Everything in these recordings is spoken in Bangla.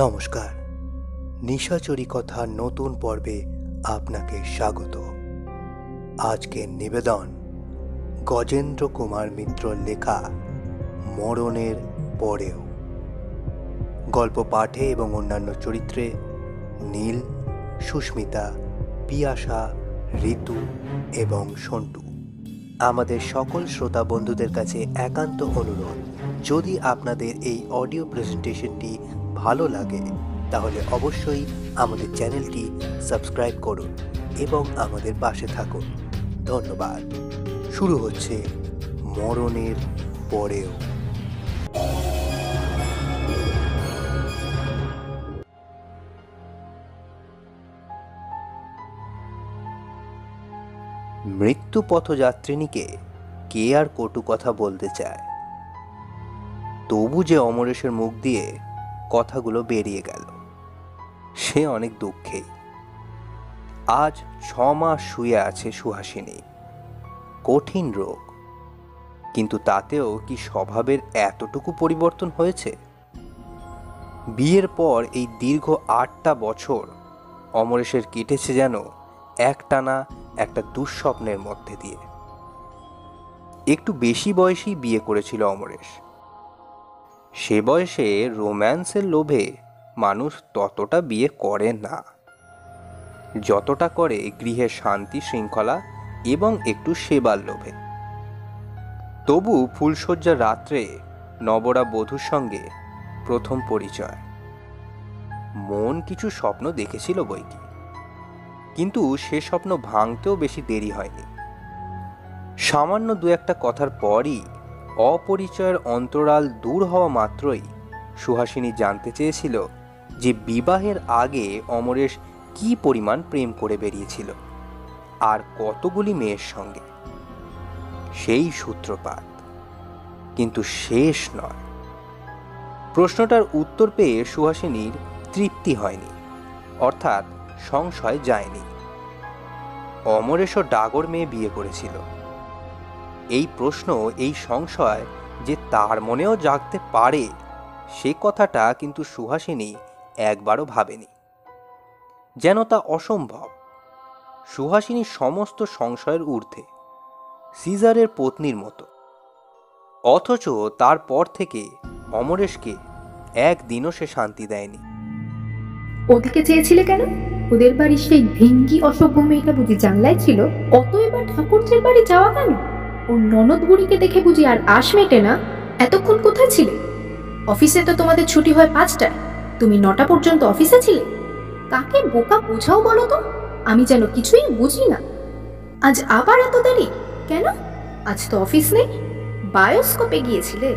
নমস্কার, নিশাচরী কথা নতুন পর্বে আপনাকে স্বাগত। আজকের নিবেদন গজেন্দ্র কুমার মিত্রর লেখা মরণের পরেও। গল্প পাঠে এবং অন্যান্য চরিত্রে নীল, সুস্মিতা, পিয়াসা, ঋতু এবং সন্টু। আমাদের সকল শ্রোতা বন্ধুদের কাছে একান্ত অনুরোধ, যদি আপনাদের এই অডিও প্রেজেন্টেশনটি ভালো লাগে তাহলে অবশ্যই আমাদের চ্যানেলটি সাবস্ক্রাইব করুন এবং আমাদের পাশে থাকুন। ধন্যবাদ। শুরু হচ্ছে মরণের পরেও। মৃত্যু পথযাত্রিনীকে কে আর কটু কথা বলতে চায়, তবু যে অমরেশের মুখ দিয়ে কথাগুলো বেরিয়ে গেল সে অনেক দুঃখেই। আজ 6 মাস শুয়ে আছে সুহাসিনী। কঠিন রোগ, কিন্তু তাতেও কি স্বভাবের এতটুকু পরিবর্তন হয়েছে? বিয়ের পর এই দীর্ঘ 8টা বছর অমরেশের কেটেছে যেন একটানা একটা দুঃস্বপ্নের মধ্যে দিয়ে। একটু বেশি বয়সেই বিয়ে করেছিল অমরেশ। সে বয়সে রোম্যান্সের লোভে মানুষ ততটা বিয়ে করে না, যতটা করে গৃহের শান্তি শৃঙ্খলা এবং একটু সেবার লোভে। তবু ফুলশয্যার রাত্রে নবরা বধূর সঙ্গে প্রথম পরিচয়। মন কিছু স্বপ্ন দেখেছিল বইকি, কিন্তু সে স্বপ্ন ভাঙতেও বেশি দেরি হয়নি। সামান্য 2-1 কথার পরই অপরিচয়ের অন্তরাল দূর হওয়া মাত্রই সুহাসিনী জানতে চেয়েছিল যে বিবাহের আগে অমরেশ কি পরিমাণ প্রেম করে বেরিয়েছিল আর কতগুলি মেয়ের সঙ্গে। সেই সূত্রপাত, কিন্তু শেষ নয়। প্রশ্নটার উত্তর পেয়ে সুহাসিনীর তৃপ্তি হয়নি, অর্থাৎ সংশয় যায়নি। অমরেশও ডাগর মেয়ে বিয়ে করেছিল। এই প্রশ্ন, এই সংশয় যে তার মনেও জাগতে পারে সে কথাটা কিন্তু সুহাসিনী একবারও ভাবেনি, যেন তা অসম্ভব। সুহাসিনী সমস্ত সংশয়ের ঊর্ধ্বে, সিজারের পত্নীর মতো। অথচ তারপর থেকে অমরেশকে একদিনও সে শান্তি দেয়নি। ওদিকে চেয়েছিলে কেন? ওদের বাড়ি সেই ভিঙ্গি অসভ্য মেয়েটা বুঝি জানলায় ছিল? অত এবার ঠাকুরদের বাড়ি যাওয়া কেন? ওর ননদ বুড়িকে দেখে বুঝি আর আশ মেটে না? এতক্ষণ কোথায় ছিলে? অফিসে তো তোমাদের ছুটি হয় 5টায়, তুমি 9টা পর্যন্ত অফিসে ছিলে। কাকে বোকা বোঝাও বলো তো? আমি যেন কিছুই বুঝি না। আজ আবার এত দেরি কেন? আজ তো অফিস নেই, বায়োস্কোপে গিয়েছিলে।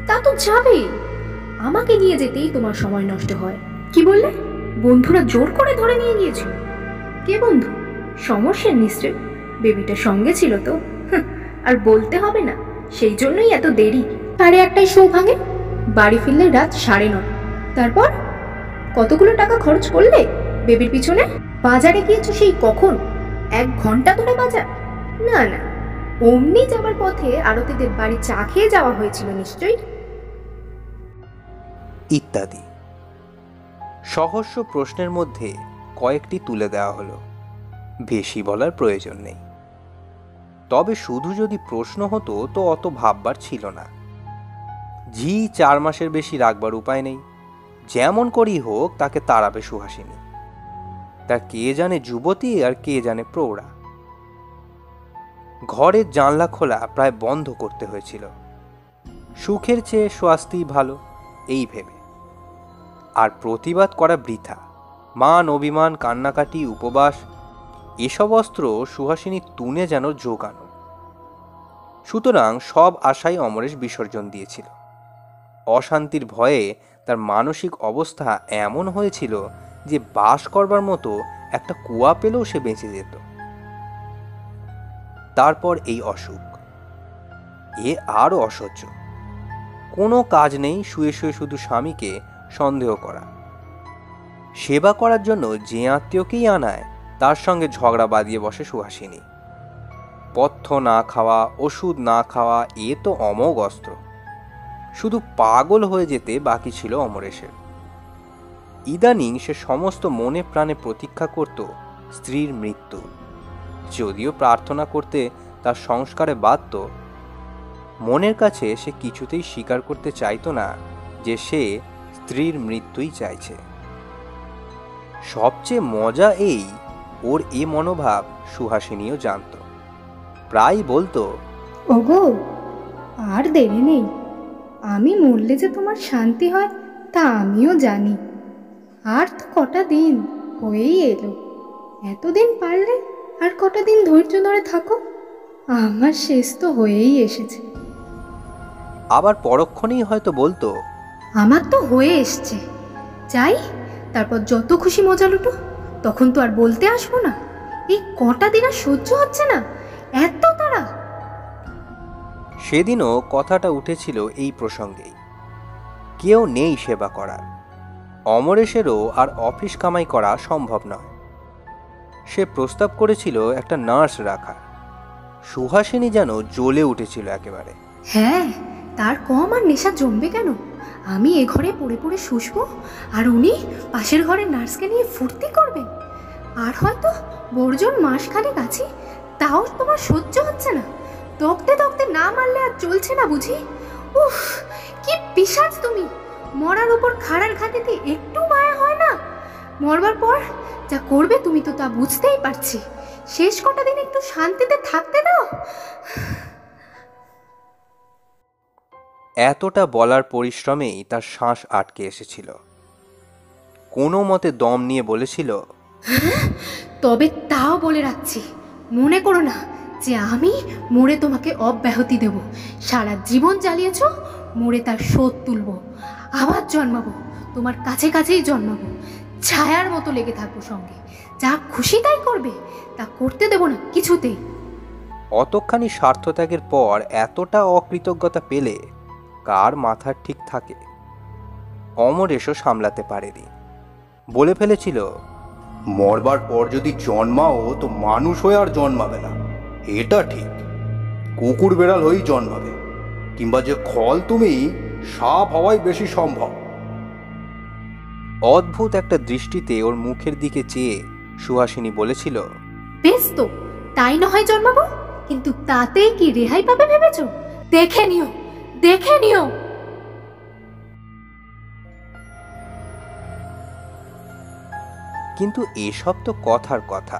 তা তো যাবেই, আমাকে নিয়ে যেতেই তোমার সময় নষ্ট হয়। কি বললে? বন্ধুরা জোর করে ধরে নিয়ে গিয়েছিল? কে বন্ধু? সমস্যার নিশ্চয়। বেবিটা সঙ্গে ছিল তো। আর বলতে হবে না, সেই জন্যই এত দেরি। 1:30টায় শো ভাঙে, বাড়ি ফিরলে রাত 9:30। তারপর কতগুলো টাকা খরচ করলে বেবির পিছনে? বাজারে গিয়েছো সেই কখন? 1 ঘন্টা ধরে বাজার? না না, অমনি যাবার পথে আরতিদের বাড়ি চা খেয়ে যাওয়া হয়েছিল নিশ্চয়ই। ইত্যাদি সহস্র প্রশ্নের মধ্যে কয়েকটি তুলে দেওয়া হলো, বেশি বলার প্রয়োজন নেই। তবে শুধু যদি প্রশ্ন হতো তো অত ভাববার ছিল না। 4 মাসের বেশি রাখবার উপায় নেই, যেমন করেই হোক তাকে তাড়াবে সুহাসিনী। তা কে জানে যুবতী আর কে জানে প্রৌঢ়া। ঘরের জানলা খোলা প্রায় বন্ধ করতে হয়েছিল, সুখের চেয়ে স্বাস্থ্যই ভালো এই ভেবে। আর প্রতিবাদ করা বৃথা। মান অভিমান, কান্নাকাটি, উপবাস, এসব অস্ত্র সুহাসিনী তুনে যেন জোগানো। সুতরাং সব আশাই অমরেশ বিসর্জন দিয়েছিল। অশান্তির ভয়ে তার মানসিক অবস্থা এমন হয়েছিল যে বাস করবার মতো একটা কুয়া পেলেও সে বেঁচে যেত। তারপর এই অসুখ, এ আরও অসহ্য। কোনো কাজ নেই, শুয়ে শুয়ে শুধু স্বামীকে সন্দেহ করা। সেবা করার জন্য যে আত্মীয়কেই আনায় তার সঙ্গে ঝগড়া বাঁধিয়ে বসে সুহাসিনী। পথ্য না খাওয়া, ওষুধ না খাওয়া, এ তো অমোঘ অস্ত্র। শুধু পাগল হয়ে যেতে বাকি ছিল অমরেশের। ইদানিং সে সমস্ত মনে প্রাণে প্রতীক্ষা করত স্ত্রীর মৃত্যু। যদিও প্রার্থনা করতে তার সংস্কারে বাধ্য, মনের কাছে সে কিছুতেই স্বীকার করতে চাইতো না যে সে স্ত্রীর মৃত্যুই চাইছে। সবচেয়ে মজা এই, ওর এ মনোভাব সুহাসিনীও জানত। প্রায় বলতো, ওগো, আর দেরি নেই। আমি মরলে যে তোমার শান্তি হয় তা আমিও জানি। আর তো কটা দিন হয়েই এলো। এতদিন পারলে আর কটা দিন ধৈর্য ধরে থাকো। আমার শেষ তো হয়েই এসেছে। আবার পরক্ষণেই হয়তো বলতো, আমার তো হয়ে এসছে, যাই, তারপর যত খুশি মজা লুটো। তখন তো আর বলতে আসবো না। এই কটা দিন আর সহ্য হচ্ছে না, এত তাড়া। সেদিনও কথাটা উঠেছিল এই প্রসঙ্গেই। কেউ নেই সেবা করার। অমরেশেরও আর অফিস কামাই করা সম্ভব নয়। সে প্রস্তাব করেছিল একটা নার্স রাখার। সুহাসিনী যেন জ্বলে উঠেছিল একেবারে। হ্যাঁ, তার কম আর নেশা জমবে কেন? আমি এ ঘরে পড়ে পড়ে শুষবো, আর উনি পাশের ঘরে নার্সকে নিয়ে ফুর্তি করবেন। আর হয়তো বর্জন মাসখানেক আছি, তাও তোমার সহ্য হচ্ছে না। তকতে তকতে না মারলে আর চলছে না বুঝি? উফ, কি পিশাচ তুমি! মরার উপর খাড়ার ঘাটিতে একটু মায়া হয় না? মরবার পর যা করবে তুমি তো তা বুঝতেই পারছি। শেষ কটা দিন একটু শান্তিতে থাকতে দাও। এতটা বলার পরিশ্রমেই তার শ্বাস আটকে এসেছিল। কোনো মতে দম নিয়ে বলেছিল, তবে তাও বলে রাখছি, মনে করো না যে আমি মরে তোমাকে অব্যাহতি দেব। সারা জীবন জ্বালিয়েছ, মরে তার শোধ তুলব। আবার জন্মাবো, তোমার কাছে কাছেই জন্মাবো। ছায়ার মতো লেগে থাকবো সঙ্গে। যা খুশি তাই করবে, তা করতে দেব না কিছুতেই। অতখানি স্বার্থত্যাগের পর এতটা অকৃতজ্ঞতা পেলে কার মাথার ঠিক থাকে? অমরেশও সামলাতে পারেনি। বলে ফেলেছিল, মরবার পর যদি জন্মাও তো মানুষ হয়ে আর জন্মাবে না, এটা ঠিক। কুকুর বেড়াল হয়েই জন্মাবে, কিংবা যে খল তুমি, সাপ হওয়াই বেশি সম্ভব। অদ্ভুত একটা দৃষ্টিতে ওর মুখের দিকে চেয়ে সুহাসিনী বলেছিল, বেশ তো, তাই না হয় জন্মাবো, কিন্তু তাতেই কি রেহাই পাবে ভেবেছো? দেখে নিও, দেখে নিও। কিন্তু এসব তো কথার কথা,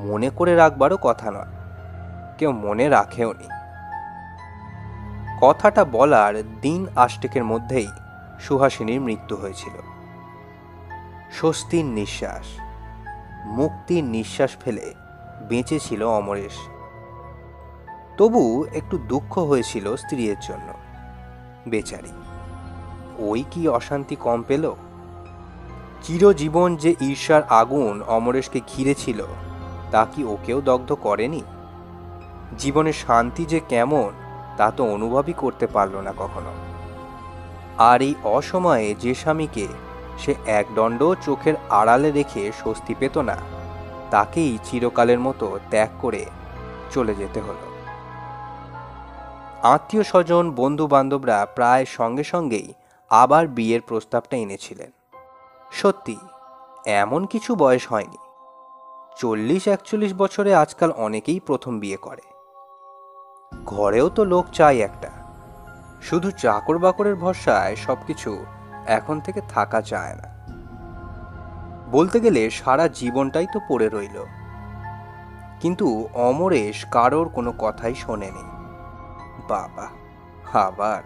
মনে করে রাখবারও কথা নয়। কেউ মনে রাখেও নি। কথাটা বলার দিন আষ্টেকের মধ্যেই সুহাসিনীর মৃত্যু হয়েছিল। স্বস্তির নিঃশ্বাস, মুক্তির নিঃশ্বাস ফেলে বেঁচেছিল অমরেশ। তবু একটু দুঃখ হয়েছিল স্ত্রীর জন্য। বেচারি, ওই কি অশান্তি কম পেল? চিরজীবন যে ঈর্ষার আগুন অমরেশকে ঘিরেছিল, তা কি ওকেও দগ্ধ করেনি? জীবনের শান্তি যে কেমন তা তো অনুভবই করতে পারল না কখনো। আর এই অসময়ে যে স্বামীকে সে একদণ্ড চোখের আড়ালে রেখে স্বস্তি পেত না, তাকেই চিরকালের মতো ত্যাগ করে চলে যেতে হলো। আত্মীয় স্বজন, বন্ধু বান্ধবরা প্রায় সঙ্গে সঙ্গেই আবার বিয়ের প্রস্তাবটা এনেছিলেন। সত্যি, এমন কিছু বয়স হয়নি। 40-41 বছরে আজকাল অনেকেই প্রথম বিয়ে করে। ঘরেও তো লোক চাই একটা। শুধু চাকর বাকরের ভরসায় সবকিছু এখন থেকে থাকা যায় না। বলতে গেলে সারা জীবনটাই তো পড়ে রইল। কিন্তু অমরেশ কারোর কোনো কথাই শোনেনি। বাবা, আবার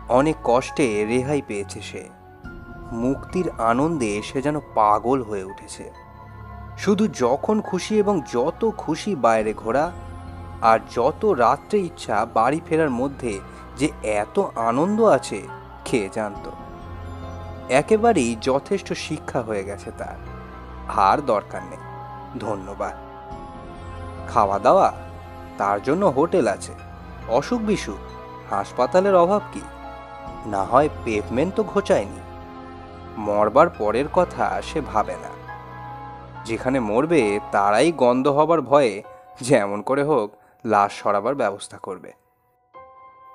অনেক কষ্টে রেহাই পেয়েছে সে। মুক্তির আনন্দে সে যেন পাগল হয়ে উঠেছে। শুধু যখন খুশি এবং যত খুশি বাইরে ঘোরা, আর যত রাত্রে ইচ্ছা বাড়ি ফেরার মধ্যে যে এত আনন্দ আছে কে জানত। একেবারেই যথেষ্ট শিক্ষা হয়ে গেছে তার, আর দরকার নেই। ধন্যবাদ। খাওয়া দাওয়া, তার জন্য হোটেল আছে। অসুখ বিসুখ, হাসপাতালের অভাব কি? না হয় পেভমেন্ট তো ঘোচায়নি। মরবার পরের কথা সে ভাবে না। যেখানে মরবে তারাই গন্ধ হবার ভয়ে যেমন করে হোক লাশ সরাবার ব্যবস্থা করবে।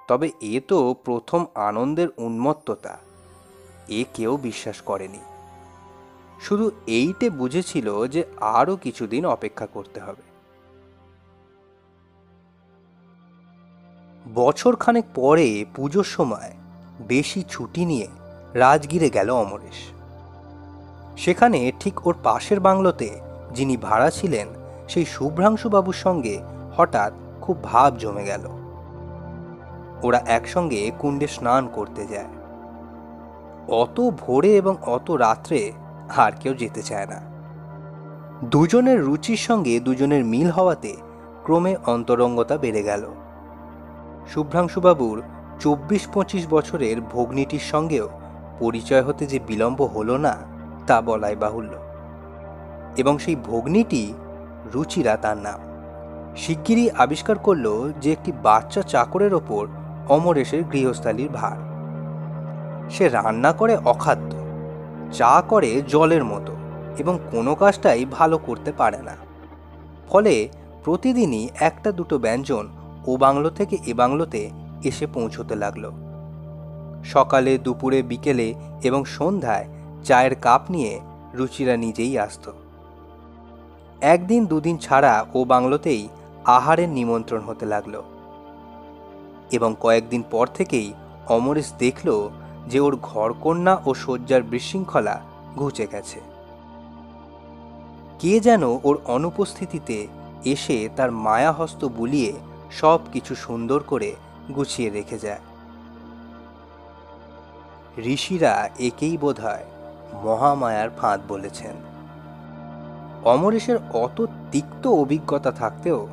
তবে এ তো প্রথম আনন্দের উন্মত্ততা। এ কেউ বিশ্বাস করেনি। শুধু এইটে বুঝেছিল যে আরও কিছুদিন অপেক্ষা করতে হবে। বছরখানেক পরে পুজোর সময় বেশি ছুটি নিয়ে রাজগিরে গেল অমরেশ। সেখানে ঠিক ওর পাশের বাংলোতে যিনি ভাড়া ছিলেন সেই শুভ্রাংশুবাবুর সঙ্গে হঠাৎ খুব ভাব জমে গেল। ওরা একসঙ্গে কুণ্ডে স্নান করতে যায়। অত ভোরে এবং অত রাত্রে আর কেউ যেতে চায় না। দুজনের রুচির সঙ্গে দুজনের মিল হওয়াতে ক্রমে অন্তরঙ্গতা বেড়ে গেল। শুভ্রাংশুবাবুর 24-25 বছরের ভগ্নীটির সঙ্গেও পরিচয় হতে যে বিলম্ব হলো না তা বলাই বাহুল্য। এবং সেই ভগ্নীটি রুচিরা তার নাম। শিগগিরই আবিষ্কার করল যে একটি বাচ্চা চাকরের ওপর অমরেশের গৃহস্থালির ভার। সে রান্না করে অখাদ্য, চা করে জলের মতো এবং কোনো কাজটাই ভালো করতে পারে না। ফলে প্রতিদিনই একটা দুটো ব্যঞ্জন ও বাংলো থেকে এ বাংলোতে এসে পৌঁছতে লাগলো। সকালে, দুপুরে, বিকেলে এবং সন্ধ্যায় চায়ের কাপ নিয়ে রুচিরা নিজেই আসত। একদিন দুদিন ছাড়া ও বাংলোতেই আহারের নিমন্ত্রণ হতে লাগলো। এবং কয়েকদিন পর থেকেই অমরেশ দেখল যে ওর ঘরকন্যা ও শয্যার বিশৃঙ্খলা ঘুচে গেছে। কে যেন ওর অনুপস্থিতিতে এসে তার মায়াহস্ত বুলিয়ে সব কিছু সুন্দর করে গুছিয়ে রেখে যায়। ঋষিরা একেই বোধহয় মহামায়ার ফাঁদ বলেছেন। অমরেশের অত তিক্ত অভিজ্ঞতা থাকতেও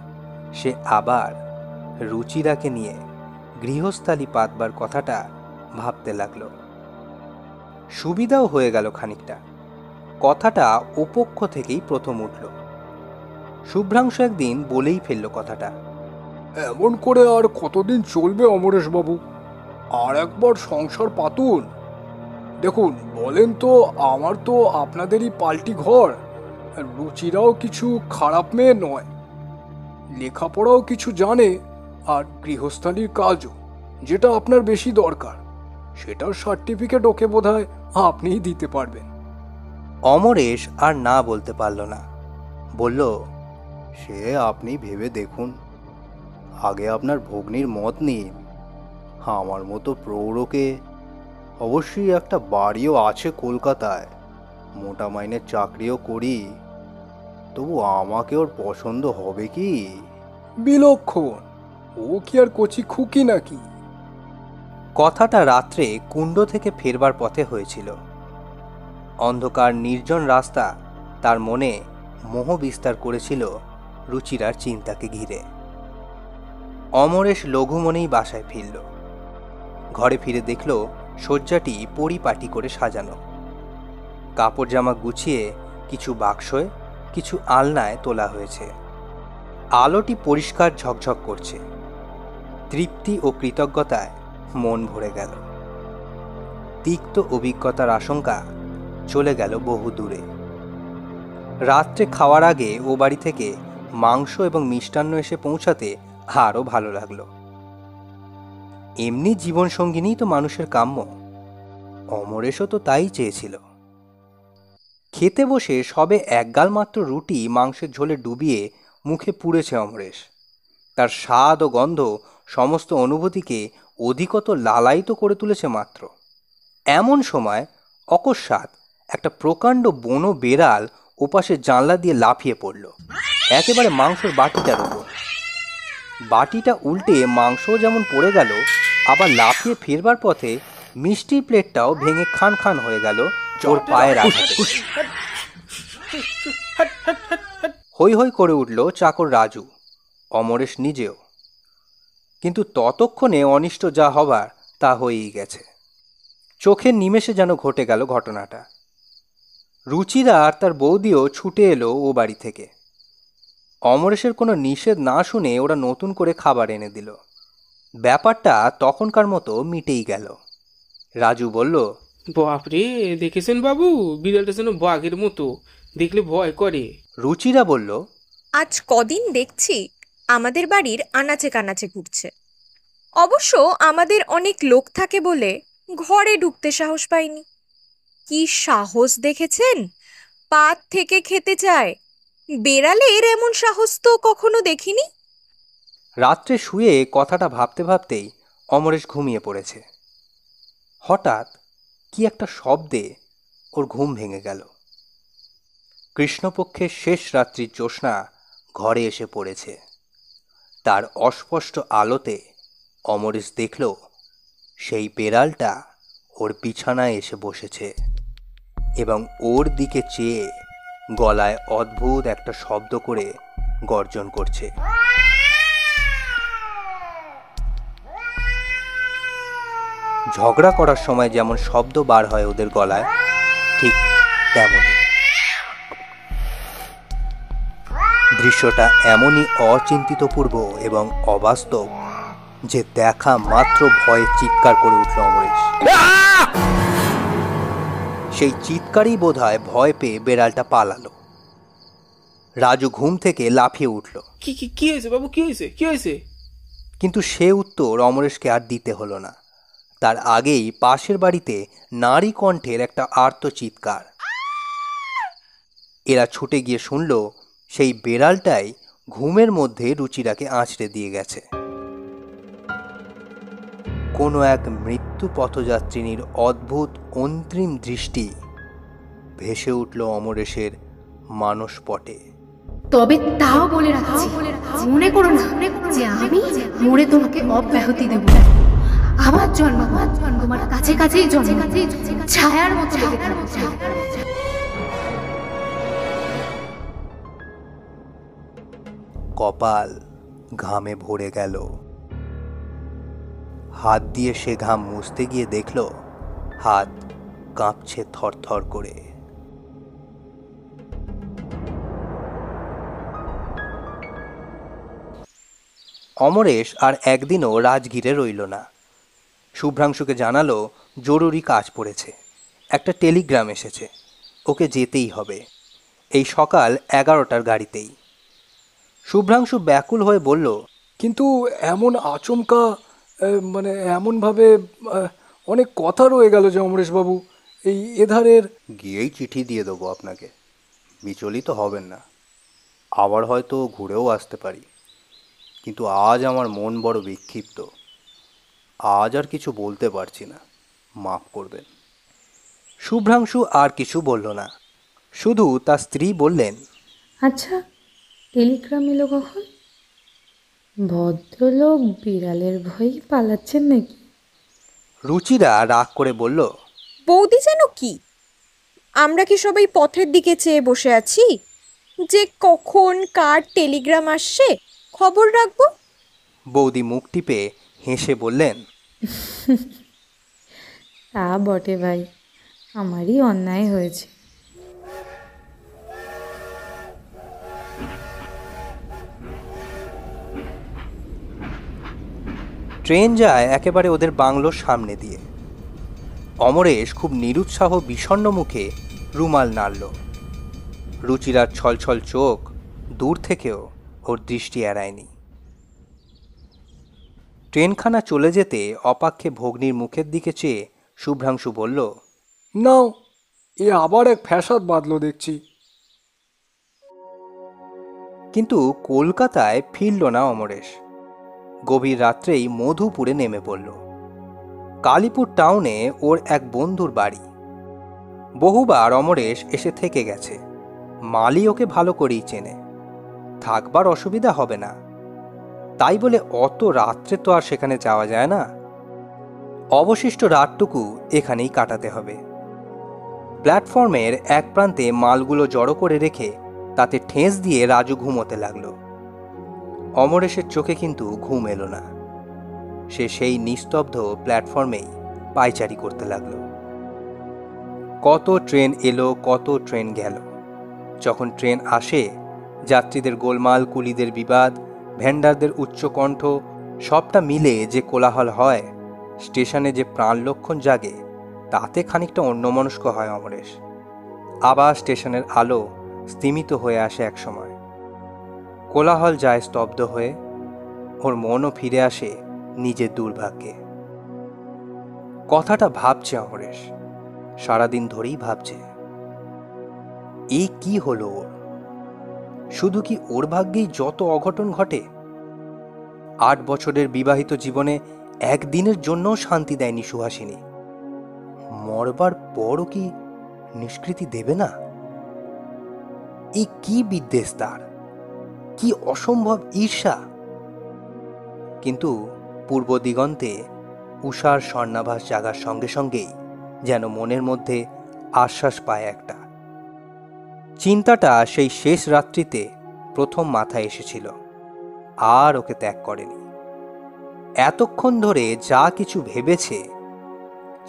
সে আবার রুচিরাকে নিয়ে গৃহস্থালি পাতবার কথাটা ভাবতে লাগলো। সুবিধাও হয়ে গেল খানিকটা। কথাটা ওপক্ষ থেকেই প্রথম উঠল। শুভ্রাংশু একদিন বলেই ফেলল কথাটা। এমন করে আর কতদিন চলবে অমরেশবাবু? আর একবার সংসার পাতুন। দেখুন, বলেন তো, আমার তো আপনাদেরই পাল্টি ঘর। রুচিরাও কিছু খারাপ মেয়ে নয়, লেখাপড়াও কিছু জানে, আর গৃহস্থালির কাজও, যেটা আপনার বেশি দরকার, সেটার সার্টিফিকেট ওকে বোধহয় আপনিই দিতে পারবেন। অমরেশ আর না বলতে পারল না। বলল, সে আপনি ভেবে দেখুন। আগে আপনার ভগ্নীর মত নিন। আমার মতো প্রৌঢ়কে, অবশ্যই একটা বাড়িও আছে কলকাতায়, মোটা মাইনের চাকরিও করি, তবু আমাকে ওর পছন্দ হবে কি? বিলক্ষণ, ও কি আর কচি খুকি নাকি? কথাটা রাত্রে কুণ্ড থেকে ফেরবার পথে হয়েছিল। অন্ধকার নির্জন রাস্তা তার মনে মোহ বিস্তার করেছিল রুচিরার চিন্তাকে ঘিরে। অমরেশ লঘু মনেই বাসায় ফিরল। ঘরে ফিরে দেখল শয্যাটি পরিপাটি করে সাজানো। কাপড় জামা গুছিয়ে কিছু বাক্সে, কিছু আলনায় তোলা হয়েছে। আলোটি পরিষ্কার ঝকঝক করছে। তৃপ্তি ও কৃতজ্ঞতায় মন ভরে গেল। তিক্ত অভিজ্ঞতার আশঙ্কা চলে গেল বহু দূরে। রাত্রে খাওয়ার আগে ও বাড়ি থেকে মাংস এবং মিষ্টান্ন এসে পৌঁছাতে আরও ভালো লাগলো। এমনি জীবনসঙ্গিনী তো মানুষের কাম্য। অমরেশও তো তাই চেয়েছিল। খেতে বসে সবে একগাল মাত্র রুটি মাংসের ঝোলে ডুবিয়ে মুখে পুড়েছে অমরেশ। তার স্বাদ ও গন্ধ সমস্ত অনুভূতিকে অধিকত লালায়িত করে তুলেছে মাত্র। এমন সময় অকস্মাৎ একটা প্রকাণ্ড বনো বেড়াল ওপাশে জানলা দিয়ে লাফিয়ে পড়ল, একেবারে মাংসের বাটিটার উপর। বাটিটা উল্টে মাংসও যেমন পড়ে গেল, আবার লাফিয়ে ফেরবার পথে মিষ্টির প্লেটটাও ভেঙে খান খান হয়ে গেল ওর পায়ের আঘাতে। হৈ হৈ করে উঠল চাকর রাজু, অমরেশ নিজেও। কিন্তু ততক্ষণে অনিষ্ট যা হবার তা হয়েই গেছে। চোখের নিমেষে যেন ঘটে গেল ঘটনাটা। রুচিরা আর তার বৌদিও ছুটে এলো ও বাড়ি থেকে। অমরেশের কোনো নিষেধ না শুনে ওরা নতুন করে খাবার এনে দিল। ব্যাপারটা তখনকার মতো মিটেই গেল। রাজু বলল, বাপরে, দেখেছেন বাবু, বিড়ালটা যেন বাঘের মতো, দেখলে ভয় করে। রুচিরা বলল, আজ কদিন দেখছি আমাদের বাড়ির আনাচে কানাচে ঘুরছে। অবশ্য আমাদের অনেক লোক থাকে বলে ঘরে ঢুকতে সাহস পাইনি। কি সাহস দেখেছেন? পাত থেকে খেতে চায়। বেড়ালের এমন সাহস তো কখনো দেখিনি। রাত্রে শুয়ে কথাটা ভাবতে ভাবতেই অমরেশ ঘুমিয়ে পড়েছে। হঠাৎ কি একটা শব্দে ওর ঘুম ভেঙে গেল। কৃষ্ণপক্ষের শেষ রাত্রির জ্যোৎস্না ঘরে এসে পড়েছে। তার অস্পষ্ট আলোতে অমরেশ দেখল সেই বেড়ালটা ওর বিছানায় এসে বসেছে এবং ওর দিকে চেয়ে গলায় অদ্ভুত একটা শব্দ করে গর্জন করছে। ঝগড়া করার সময় যেমন শব্দ বার হয় ওদের গলায়, ঠিক তেমনই। দৃশ্যটা এমনই অচিন্তিতপূর্ব এবং অবাস্তব যে দেখা মাত্র ভয়ে চিৎকার করে উঠল অমরেশ। সেই চিৎকারই বোধহয় ভয় পেয়ে বেড়ালটা পালালো। রাজু ঘুম থেকে লাফিয়ে উঠল, কি কি কি হয়েছে বাবু? কি হয়েছে? কি হয়েছে? কিন্তু সে উত্তর অমরেশকে আর দিতে হলো না। তার আগেই পাশের বাড়িতে নারী কণ্ঠের একটা আর্ত চিৎকার। এরা ছুটে গিয়ে শুনল সেই বেড়ালটাই ঘুমের মধ্যে রুচিরাকে আঁচড়ে দিয়ে গেছে। কোনো এক মৃত্যু পথযাত্রিনীর অদ্ভুত অন্তিম দৃষ্টি ভেসে উঠল অমরেশের মানসপটে। তবে তাও বলে রাখছি, মনে করো না যে আমি মরে তোমাকে অব্যাহতি দেব। আমার জন্ম তোমার কাছে কাছেই জন্ম, ছায়ার মতো লেগে থাকছে। কপাল ঘামে ভরে গেল। হাত দিয়ে সে ঘাম মুছতে গিয়ে দেখল হাত কাঁপছে থরথর করে। অমরেশ আর একদিনও রাজগিরে রইল না। শুভ্রাংশুকে জানালো জরুরি কাজ পড়েছে, একটা টেলিগ্রাম এসেছে, ওকে যেতেই হবে, এই সকাল 11টার গাড়িতেই। শুভ্রাংশু ব্যাকুল হয়ে বলল, কিন্তু এমন আচমকা মানে এমনভাবে অনেক কথা রয়ে গেল যে অমরেশবাবু, এই এধারের গিয়েই চিঠি দিয়ে দেবো আপনাকে, বিচলিত হবেন না। আবার হয়তো ঘুরেও আসতে পারি, কিন্তু আজ আমার মন বড় বিক্ষিপ্ত। আজ আর কিছু বলতে পারছি না, মাফ করবেন। শুভ্রাংশু আর কিছু বলল না, শুধু তার স্ত্রী বললেন, আচ্ছা, টেলিগ্রাম এলো কখন? ভদ্রলোক বিড়ালের ভয়েই পালাচ্ছেন নাকি? রুচিরা রাগ করে বলল, বৌদি যেন কি? আমরা কি সবাই পথের দিকে চেয়ে বসে আছি যে কখন কার টেলিগ্রাম আসছে খবর রাখবো? বৌদি মুখ টিপে হেসে বললেন, তা বটে ভাই, আমারই অন্যায় হয়েছে। ট্রেন যায় একেবারে ওদের বাংলোর সামনে দিয়ে। অমরেশ খুব নিরুৎসাহ বিষণ্ণ মুখে রুমাল নাড়ল। রুচিরার ছলছল চোখ দূর থেকেও ওর দৃষ্টি এড়ায়নি। ট্রেনখানা চলে যেতে অপাক্ষে ভগ্নির মুখের দিকে চেয়ে শুভ্রাংশু বলল, নাও, এ আবার এক ফ্যাসাদ বাঁধল দেখছি। কিন্তু কলকাতায় ফিরল না অমরেশ। গভীর রাত্রেই মধুপুরে নেমে পড়ল। কালীপুর টাউনে ওর এক বন্ধুর বাড়ি। বহুবার অমরেশ এসে থেকে গেছে, মালি ওকে ভালো করেই চেনে, থাকবার অসুবিধা হবে না। তাই বলে অত রাত্রে তো আর সেখানে যাওয়া যায় না। অবশিষ্ট রাতটুকু এখানেই কাটাতে হবে। প্ল্যাটফর্মের এক প্রান্তে মালগুলো জড়ো করে রেখে তাতে ঠেস দিয়ে রাজু ঘুমোতে লাগলো। অমরেশের চোখে কিন্তু ঘুম এলো না। সে সেই নিস্তব্ধ প্ল্যাটফর্মেই পায়চারি করতে লাগলো। কত ট্রেন এলো, কত ট্রেন গেল। যখন ট্রেন আসে, যাত্রীদের গোলমাল, কুলিদের বিবাদ, ভেন্ডারদের উচ্চকণ্ঠ, সবটা মিলে যে কোলাহল হয়, স্টেশনে যে প্রাণলক্ষণ জাগে, তাতে খানিকটা অন্যমনস্ক হয় অমরেশ। আবার স্টেশনের আলো স্তিমিত হয়ে আসে এক সময়। কোলাহল যায় স্তব্ধ হয়ে, ওর মনও ফিরে আসে নিজের দুর্ভাগ্যে। কথাটা ভাবছে অমরেশ, সারাদিন ধরেই ভাবছে এ কি হলো ওর। শুধু কি ওর ভাগ্যেই যত অঘটন ঘটে? 8 বছরের বিবাহিত জীবনে একদিনের জন্যও শান্তি দেয়নি সুহাসিনী। মরবার পরও কি নিষ্কৃতি দেবে না? এ কি বিদ্বেষ তার, কি অসম্ভব ঈর্ষা। কিন্তু পূর্ব দিগন্তে উষার স্বর্ণাভাস জাগার সঙ্গে সঙ্গেই যেন মনের মধ্যে আশ্বাস পায় একটা। চিন্তাটা সেই শেষ রাত্রিতে প্রথম মাথায় এসেছিল, আর ওকে ত্যাগ করেনি। এতক্ষণ ধরে যা কিছু ভেবেছে,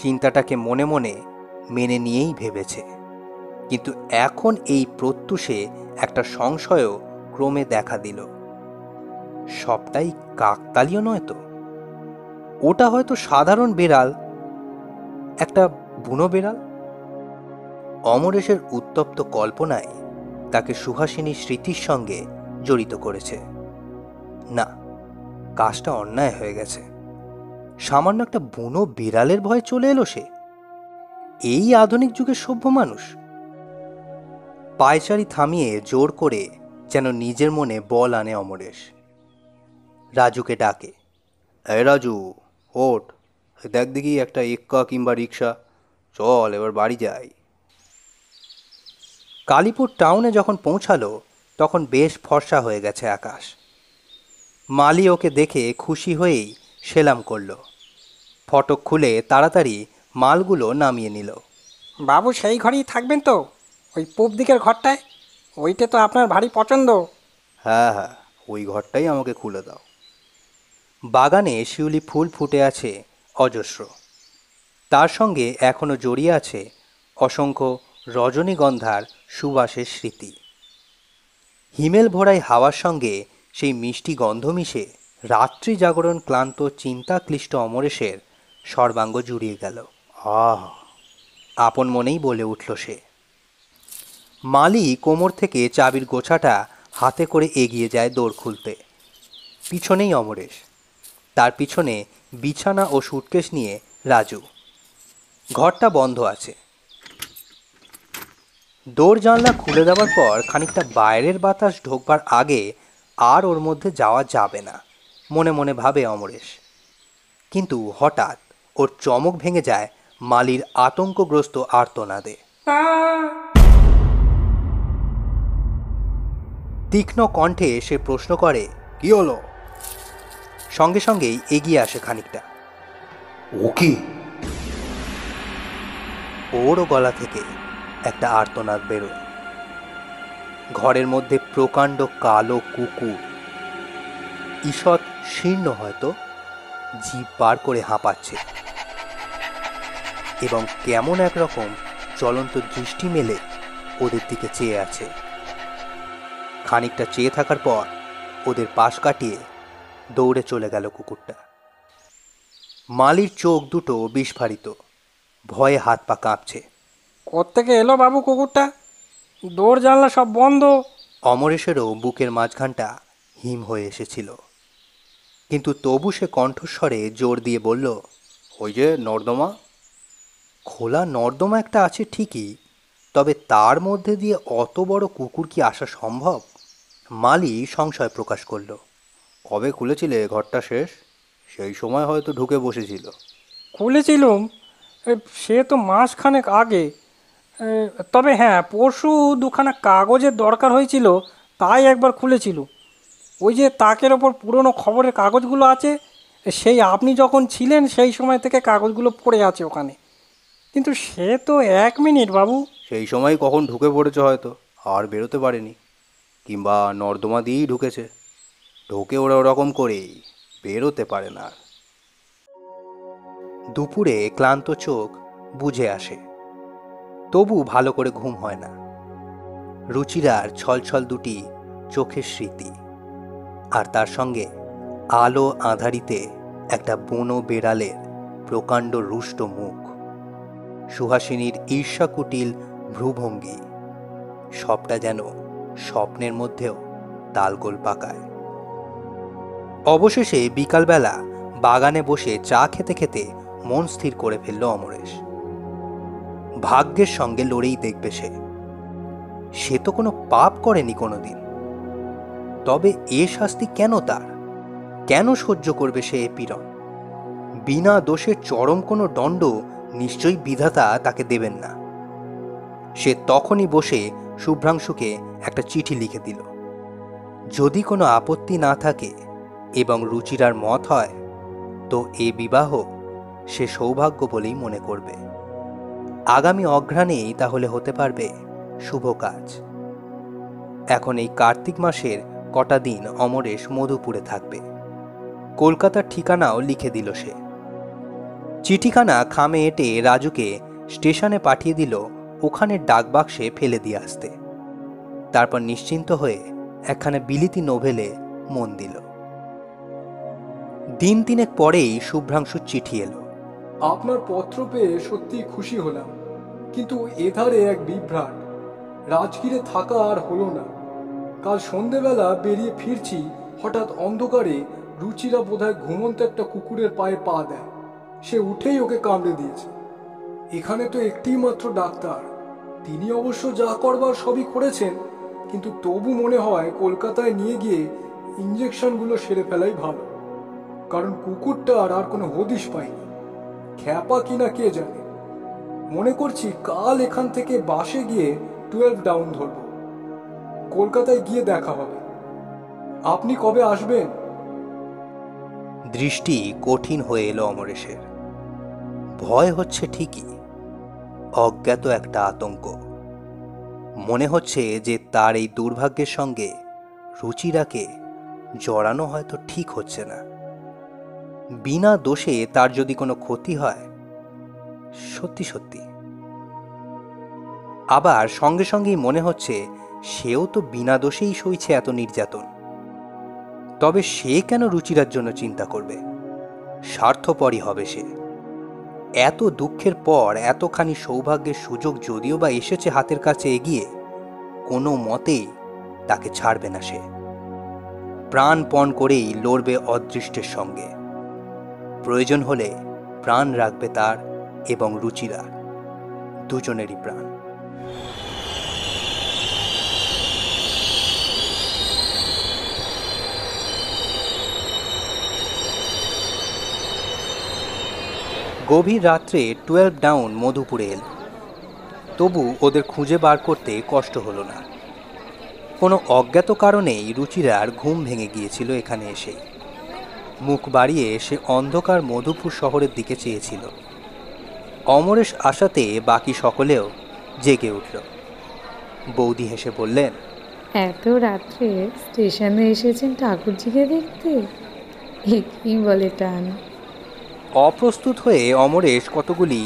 চিন্তাটাকে মনে মনে মেনে নিয়েই ভেবেছে। কিন্তু এখন এই প্রত্যুষে একটা সংশয়ও ক্রমে দেখা দিল। সবটাই কাকতালীয় নয় তো? ওটা হয়তো সাধারণ বেড়াল, একটা বুনো বেড়াল। অমরেশের উত্তপ্ত কল্পনায় তাকে সুহাসিনীর স্মৃতির সঙ্গে জড়িত করেছে। না, কাজটা অন্যায় হয়ে গেছে। সামান্য একটা বুনো বিড়ালের ভয়ে চলে এলো সে। এই আধুনিক যুগের সভ্য মানুষ? পায়চারি থামিয়ে জোর করে যেন নিজের মনে বল আনে অমরেশ। রাজুকে ডাকে, এই রাজু, ওঠ, দেখ দেখি একটা এক্কা কিংবা রিক্সা, চল এবার বাড়ি যাই। কালীপুর টাউনে যখন পৌঁছালো তখন বেশ ফর্সা হয়ে গেছে আকাশ। মালি ওকে দেখে খুশি হয়েই সেলাম করল। ফটক খুলে তাড়াতাড়ি মালগুলো নামিয়ে নিল। বাবু সেই ঘরেই থাকবেন তো? ওই পূব দিকের ঘরটায়? ওইটা তো আপনার ভারী পছন্দ। হ্যাঁ হ্যাঁ, ওই ঘরটাই আমাকে খুলে দাও। বাগানে শিউলি ফুল ফুটে আছে অজস্র। তার সঙ্গে এখনো জড়িয়ে আছে অসংখ্য রজনীগন্ধার সুবাসের স্মৃতি। হিমেল ভরাই হাওয়ার সঙ্গে সেই মিষ্টি গন্ধ মিশে রাত্রি জাগরণ ক্লান্ত চিন্তাক্লিষ্ট অমরেশের সর্বাঙ্গ জুড়িয়ে গেল। আহ, আপন মনেই বলে উঠল সে। মালি কোমর থেকে চাবির গোছাটা হাতে করে এগিয়ে যায় দোর খুলতে। পিছনেই অমরেশ, তার পিছনে বিছানা ও সুটকেস নিয়ে রাজু। ঘরটা বন্ধ আছে। দৌড় জানলা খুলে দেওয়ার পর খানিকটা বাইরের বাতাস ঢোকবার আগে আর ওর মধ্যে যাওয়া যাবে না মনে মনে ভাবে অমরেশ। কিন্তু হঠাৎ ওর চমক ভেঙে যায় মালির আতঙ্কগ্রস্ত আর্তনাদে। তীক্ষ্ণ কণ্ঠে সে প্রশ্ন করে, কি হলো? সঙ্গে সঙ্গেই এগিয়ে আসে খানিকটা। ও কি? ওরও গলা থেকে একটা আর্তনাদ বেরোয়। ঘরের মধ্যে প্রকাণ্ড কালো কুকুর, ঈষৎ শীর্ণ হয়তো, জিভ বার করে হাঁপাচ্ছে এবং কেমন একরকম জ্বলন্ত দৃষ্টি মেলে ওদের দিকে চেয়ে আছে। খানিকটা চেয়ে থাকার পর ওদের পাশ কাটিয়ে দৌড়ে চলে গেল কুকুরটা। মালির চোখ দুটো বিস্ফারিত, ভয়ে হাত পা কাঁপছে। কোত্থেকে এলো বাবু কুকুরটা? দৌড় জানলা সব বন্ধ। অমরেশেরও বুকের মাঝখানটা হিম হয়ে এসেছিল, কিন্তু তবু সে কণ্ঠস্বরে জোর দিয়ে বলল, ওই যে নর্দমা। খোলা নর্দমা একটা আছে ঠিকই, তবে তার মধ্যে দিয়ে অত বড় কুকুর কি আসা সম্ভব? মালি সংশয় প্রকাশ করল। কবে খুলেছিলে ঘরটা শেষ? সেই সময় হয়তো ঢুকে বসেছিল। খুলেছিলুম, সে তো মাসখানেক আগে। তবে হ্যাঁ, পরশু দুখানা কাগজের দরকার হয়েছিল, তাই একবার খুলেছিল। ওই যে তাকের ওপর পুরনো খবরের কাগজগুলো আছে, সেই আপনি যখন ছিলেন সেই সময় থেকে কাগজগুলো পড়ে আছে ওখানে। কিন্তু সে তো 1 মিনিট বাবু। সেই সময় কখন ঢুকে পড়েছে হয়তো, আর বেরোতে পারেনি, কিংবা নর্দমা দিয়েই ঢুকেছে। ঢোকে ওরা ওরকম করেই, বেরোতে পারে না। দুপুরে ক্লান্ত চোখ বুঝে আসে, তবু ভালো করে ঘুম হয় না। রুচিরার ছলছল দুটি চোখের স্মৃতি, আর তার সঙ্গে আলো আঁধারিতে একটা বুনো বেড়ালের প্রকাণ্ড রুষ্ট মুখ, সুহাসিনীর ঈর্ষাকুটিল ভ্রুভঙ্গি, সবটা যেন স্বপ্নের মধ্যেও তালগোল পাকায়। অবশেষে বিকালবেলা বাগানে বসে চা খেতে খেতে মন স্থির করে ফেলল অমরেশ। ভাগ্যের সঙ্গে লড়েই দেখবে সে তো কোনো পাপ করেনি কোনোদিন। তবে এ শাস্তি কেন তার? কেন সহ্য করবে সে এ পীড়ন? বিনা দোষে চরম কোনো দণ্ড নিশ্চয়ই বিধাতা তাকে দেবেন না। সে তখনই বসে শুভ্রাংশুকে একটা চিঠি লিখে দিল। যদি কোনো আপত্তি না থাকে এবং রুচিরার মত হয় তো এ বিবাহ সে সৌভাগ্য বলেই মনে করবে। আগামী অঘ্রাণেই তাহলে হতে পারবে শুভ কাজ। এখন এই কার্তিক মাসের কটা দিন অমরেশ মধুপুরে থাকবে। কলকাতার ঠিকানাও লিখে দিল সে। চিঠিখানা খামে এঁটে রাজুকে স্টেশনে পাঠিয়ে দিল ওখানের ডাকবাক্সে ফেলে দিয়ে আসতে। তারপর নিশ্চিন্ত হয়ে একখানা বিলিতি নোভেলে মন দিল। দিন তিনেক পরেই শুভ্রাংশুর চিঠি এলো। আপনার পত্র পেয়ে সত্যি খুশি হলাম, কিন্তু এধারে এক বিভ্রাট। রাজগীরে থাকা আর হলো না। কাল সন্ধেবেলা বেরিয়ে ফিরছি, হঠাৎ অন্ধকারে রুচিরা বোধহয় ঘুমন্ত একটা কুকুরের পায়ে পা দেয়। সে উঠেই ওকে কামড়ে দিয়েছে। এখানে তো একটিই মাত্র ডাক্তার, তিনি অবশ্য যা করবার সবই করেছেন, কিন্তু তবু মনে হয় কলকাতায় নিয়ে গিয়ে ইঞ্জেকশনগুলো সেরে ফেলাই ভালো, কারণ কুকুরটার আর কোনো হদিশ পাইনি। খ্যাপা কিনা কে জানে। মনে করছি কাল এখান থেকে বাসে গিয়ে 12 ডাউন ধরব। কলকাতায় গিয়ে দেখা হবে। আপনি কবে আসবেন? দৃষ্টি কঠিন হয়ে এলো অমরেশের। ভয় হচ্ছে ঠিকই, অজ্ঞাত একটা আতঙ্ক। মনে হচ্ছে যে তার এই দুর্ভাগ্যের সঙ্গে রুচিরাকে জড়ানো হয়তো ঠিক হচ্ছে না। বিনা দোষে তার যদি কোনো ক্ষতি হয়, সত্যি সত্যি। আবার সঙ্গে সঙ্গেই মনে হচ্ছে সেও তো বিনা দোষেই সইছে এত নির্যাতন। তবে সে কেন রুচিরার জন্য চিন্তা করবে? স্বার্থপরই হবে সে। এত দুঃখের পর এতখানি সৌভাগ্যের সুযোগ যদিও বা এসেছে হাতের কাছে এগিয়ে, কোনো মতেই তাকে ছাড়বে না সে। প্রাণপণ করেই লড়বে অদৃষ্টের সঙ্গে। প্রয়োজন হলে প্রাণ রাখবে তার এবং রুচিরা, দুজনেরই প্রাণ। গভীর রাত্রে 12 ডাউন মধুপুরে এল। তবু ওদের খুঁজে বার করতে কষ্ট হলো না। কোনো অজ্ঞাত কারণেই রুচিরার ঘুম ভেঙে গিয়েছিল এখানে এসে। মুখ বাড়িয়ে সে অন্ধকার মধুপুর শহরের দিকে চেয়েছিল। অমরেশ আসাতে বাকি সকলেও জেগে উঠল। বৌদি হেসে বললেন, এত রাত্রে স্টেশনে এসেছেন ঠাকুরজিকে দেখতে? কি বলে টান। অপ্রস্তুত হয়ে অমরেশ কতগুলি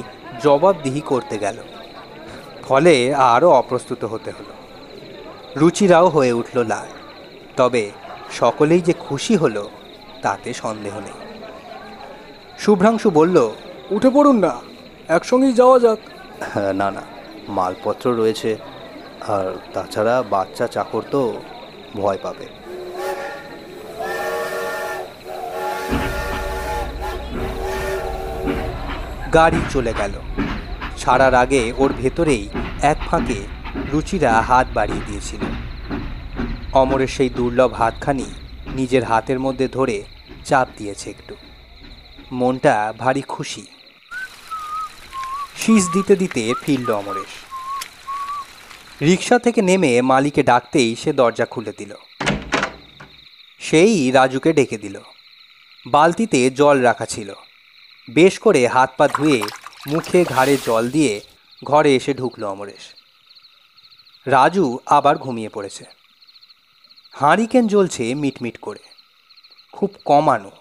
জবাবদিহি করতে গেল, ফলে আরও অপ্রস্তুত হতে হলো। রুচিরাও হয়ে উঠল লাল। তবে সকলেই যে খুশি হলো তাতে সন্দেহ নেই। শুভ্রাংশু বলল, উঠে পড়ুন না, একসঙ্গেই যাওয়া যাক। না না, মালপত্র রয়েছে, আর তাছাড়া বাচ্চা চাকর তো ভয় পাবে। গাড়ি চলে গেল। ছাড়ার আগে ওর ভেতরেই এক ফাঁকে রুচিরা হাত বাড়িয়ে দিয়েছিল। অমরের সেই দুর্লভ হাতখানি নিজের হাতের মধ্যে ধরে চাপ দিয়েছে একটু। মনটা ভারী খুশি। শীষ দিতে দিতে ফিরল অমরেশ। রিক্সা থেকে নেমে মালিকে ডাকতেই সে দরজা খুলে দিল। সেই রাজুকে ডেকে দিল। বালতিতে জল রাখা ছিল। বেশ করে হাত পা ধুয়ে মুখে ঘাড়ে জল দিয়ে ঘরে এসে ঢুকলো অমরেশ। রাজু আবার ঘুমিয়ে পড়েছে। হাঁড়িকেন জ্বলছে মিটমিট করে, খুব কমানো,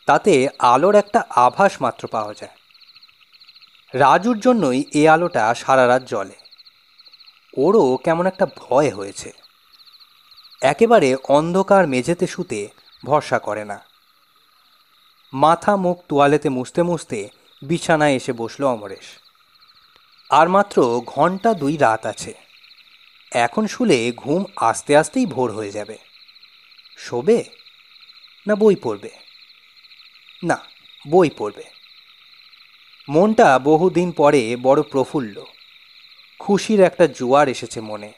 তাতে আলোর একটা আভাস মাত্র পাওয়া যায়। রাজুর জন্যই এ আলোটা সারা রাত জ্বলে। ওরও কেমন একটা ভয় হয়েছে। একেবারে অন্ধকার মেঝেতে শুতে ভরসা করে না। মাথা মুখ তোয়ালেতে মুছতে মুছতে বিছানায় এসে বসল অমরেশ। আর মাত্র ঘন্টা 2 রাত আছে। এখন শুলে ঘুম আস্তে আস্তেই ভোর হয়ে যাবে। শোবে না বই পড়বে? না, বই পড়বে। মনটা বহুদিন পরে বড় প্রফুল্ল, খুশির একটা জোয়ার এসেছে মনে।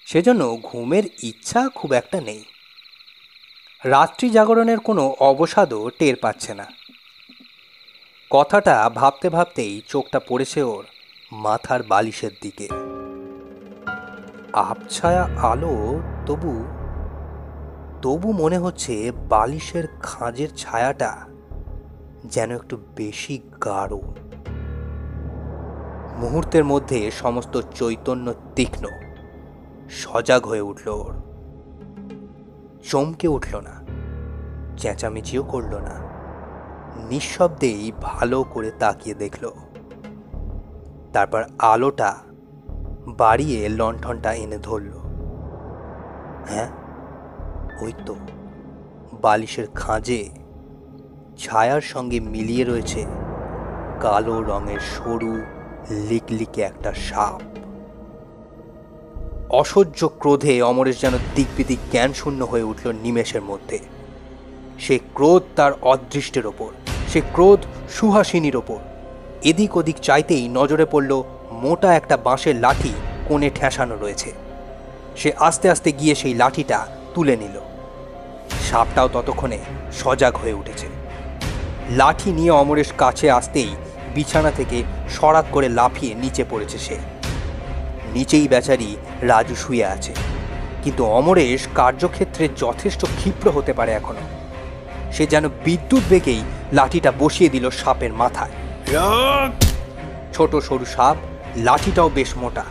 সেজন্য ঘুমের ইচ্ছা খুব একটা নেই। রাত্রি জাগরণের কোনো অবসাদও টের পাচ্ছে না। কথাটা ভাবতে ভাবতেই চোখটা পড়েছে ওর মাথার বালিশের দিকে। আবছায়া আলো, তবু তবু মনে হচ্ছে বালিশের খাঁজের ছায়াটা যেন একটু বেশি গাঢ়। মুহূর্তের মধ্যে সমস্ত চৈতন্য তীক্ষ্ণ, সজাগ হয়ে উঠল ওর। চমকে উঠল না, চেঁচামেচিও করল না, নিঃশব্দেই ভালো করে তাকিয়ে দেখল। তারপর আলোটা বাড়িয়ে লণ্ঠনটা এনে ধরল। হ্যাঁ, ওই তো বালিশের খাঁজে ছায়ার সঙ্গে মিলিয়ে রয়েছে কালো রঙের সরু লিকলিকে একটা সাপ। অসহ্য ক্রোধে অমরেশ যেন দিকবিদিক জ্ঞান শূন্য হয়ে উঠল নিমেষের মধ্যে। সে ক্রোধ তার অদৃষ্টের ওপর, সে ক্রোধ সুহাসিনীর ওপর। এদিক ওদিক চাইতেই নজরে পড়ল মোটা একটা বাঁশের লাঠি কোণে ঠেসানো রয়েছে। সে আস্তে আস্তে গিয়ে সেই লাঠিটা তুলে নিল। সাপটাও ততক্ষণে সজাগ হয়ে উঠেছে। লাঠি নিয়ে অমরেশ কাছে আসতেই বিছানা থেকে সরাত করে লাফিয়ে নিচে পড়েছে সে। নিচেই বেচারি রাজু শুয়ে আছে, কিন্তু অমরেশ কার্যক্ষেত্রে যথেষ্ট ক্ষিপ্র হতে পারে এখনো। সে যেন বিদ্যুৎ বেগেই লাঠিটা বসিয়ে দিল সাপের মাথায়। ছোট সরু সাপ, লাঠিটাও বেশ মোটা।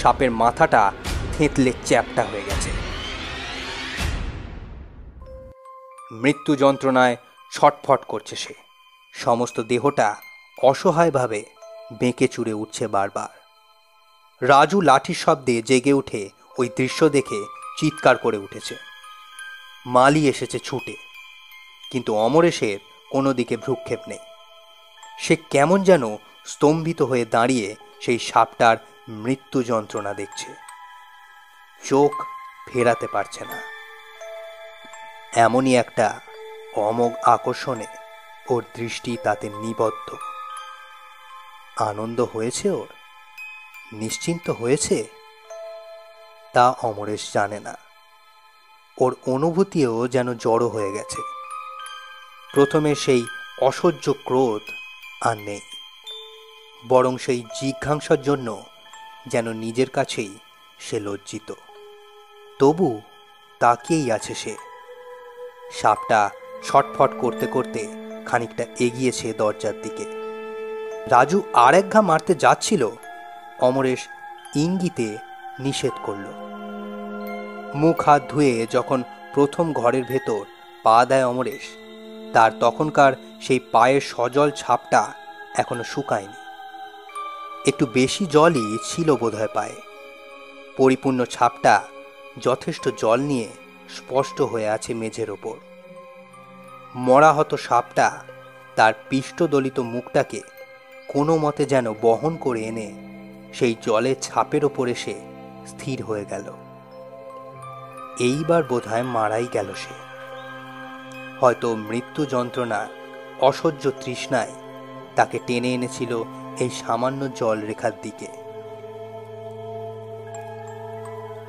সাপের মাথাটা থেঁতলে চ্যাপ্টা হয়ে গেছে। মৃত্যু যন্ত্রণায় ছটফট করছে সে। সমস্ত দেহটা অসহায়ভাবে বেঁকে চুরে উঠছে বারবার। রাজু লাঠির শব্দে জেগে উঠে ওই দৃশ্য দেখে চিৎকার করে উঠেছে। মালি এসেছে ছুটে, কিন্তু অমরেশের কোনো দিকে ভ্রুক্ষেপ নেই। সে কেমন যেন স্তম্ভিত হয়ে দাঁড়িয়ে সেই সাপটার মৃত্যু যন্ত্রণা দেখছে, চোখ ফেরাতে পারছে না। এমনই একটা অমোঘ আকর্ষণে ওর দৃষ্টি তাতে নিবদ্ধ। আনন্দ হয়েছে ওর, নিশ্চিন্ত হয়েছে, তা অমরেশ জানে না। ওর অনুভূতিও যেন জড়ো হয়ে গেছে। প্রথমে সেই অসহ্য ক্রোধ আর নেই, বরং সেই জিঘাংসার জন্য যেন নিজের কাছেই সে লজ্জিত। তবু তাকিয়েই আছে সে। সাপটা ছটফট করতে করতে খানিকটা এগিয়েছে দরজার দিকে। রাজু আর এক ঘা মারতে যাচ্ছিল, অমরেশ ইঙ্গিতে নিষেধ করল। মুখ হাত ধুয়ে যখন প্রথম ঘরের ভেতর পা দেয় অমরেশ, তার তখনকার সেই পায়ের সজল ছাপটা এখনো শুকায়নি। একটু বেশি জলই ছিল বোধহয় পায়ে। পরিপূর্ণ ছাপটা যথেষ্ট জল নিয়ে স্পষ্ট হয়ে আছে মেঝের ওপর। মরাহত সাপটা তার পিষ্টদলিত মুখটাকে কোনো মতে যেন বহন করে এনে সেই জলের ছাপের ওপর এসে স্থির হয়ে গেল। এইবার বোধহয় মারাই গেল সে। হয়তো মৃত্যু যন্ত্রণা, অসহ্য তৃষ্ণায় তাকে টেনে এনেছিল এই সামান্য জল রেখার দিকে।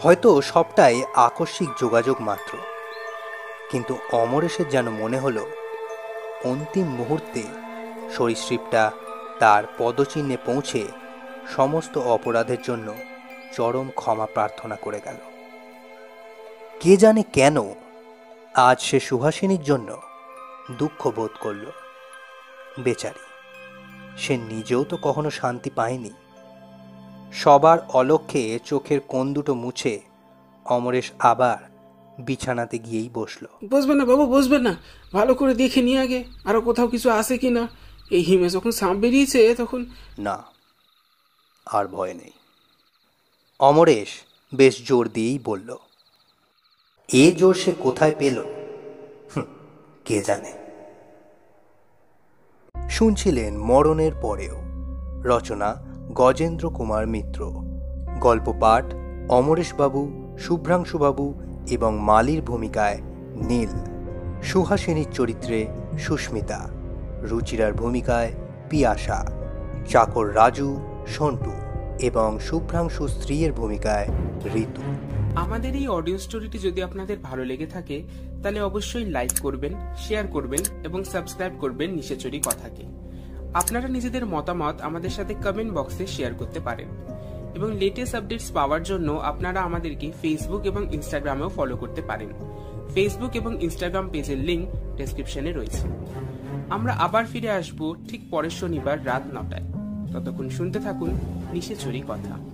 হয়তো সবটাই আকস্মিক যোগাযোগ মাত্র, কিন্তু অমরেশের যেন মনে হলো অন্তিম মুহূর্তে সরীসৃপটা তার পদচিহ্নে পৌঁছে সমস্ত অপরাধের জন্য চরম ক্ষমা প্রার্থনা করে গেল। কে জানে কেন আজ সে সুহাসিনীর জন্য দুঃখ বোধ করল। বেচারি, সে নিজেও তো কখনো শান্তি পায়নি। সবার অলক্ষ্যে চোখের কোণ দুটো মুছে অমরেশ আবার বিছানাতে গিয়েই বসল। বসবেন না বাবু, বসবেন না, ভালো করে দেখে নিয়ে আগে আরো কোথাও কিছু আছে কি না। এই হিমে যখন সাপ বেরিয়েছে তখন। না, আর ভয় নেই, অমরেশ বেশ জোর দিয়েই বলল। এ জোর সে কোথায় পেল কে জানে। শুনছিলেন মরণের পরেও, রচনা গজেন্দ্র কুমার মিত্র, গল্প পাঠ অমরেশবাবু, শুভ্রাংশুবাবু এবং মালির ভূমিকায় নীল, সুহাসিনীর চরিত্রে সুস্মিতা, রুচিরার ভূমিকায় পিয়াসা, চাকর রাজু, সন্টু এবং শুভ্রাংশু স্ত্রীর ভূমিকায় ঋতু। আমাদের এই অডিও স্টোরিটি যদি আপনাদের ভালো লেগে থাকে তাহলে অবশ্যই লাইক করবেন, শেয়ার করবেন এবং সাবস্ক্রাইব করবেন নিশাচরি কথাকে। আপনারা নিজেদের মতামত আমাদের সাথে কমেন্ট বক্সে শেয়ার করতে পারেন এবং লেটেস্ট আপডেটস পাওয়ার জন্য আপনারা আমাদেরকে ফেসবুক এবং ইনস্টাগ্রামেও ফলো করতে পারেন। ফেসবুক এবং ইনস্টাগ্রাম পেজের লিংক ডেসক্রিপশনে রয়েছে। আমরা আবার ফিরে আসবো ঠিক পরের শনিবার রাত 9টায়। ততক্ষণ শুনতে থাকুন নিশাচরি কথা।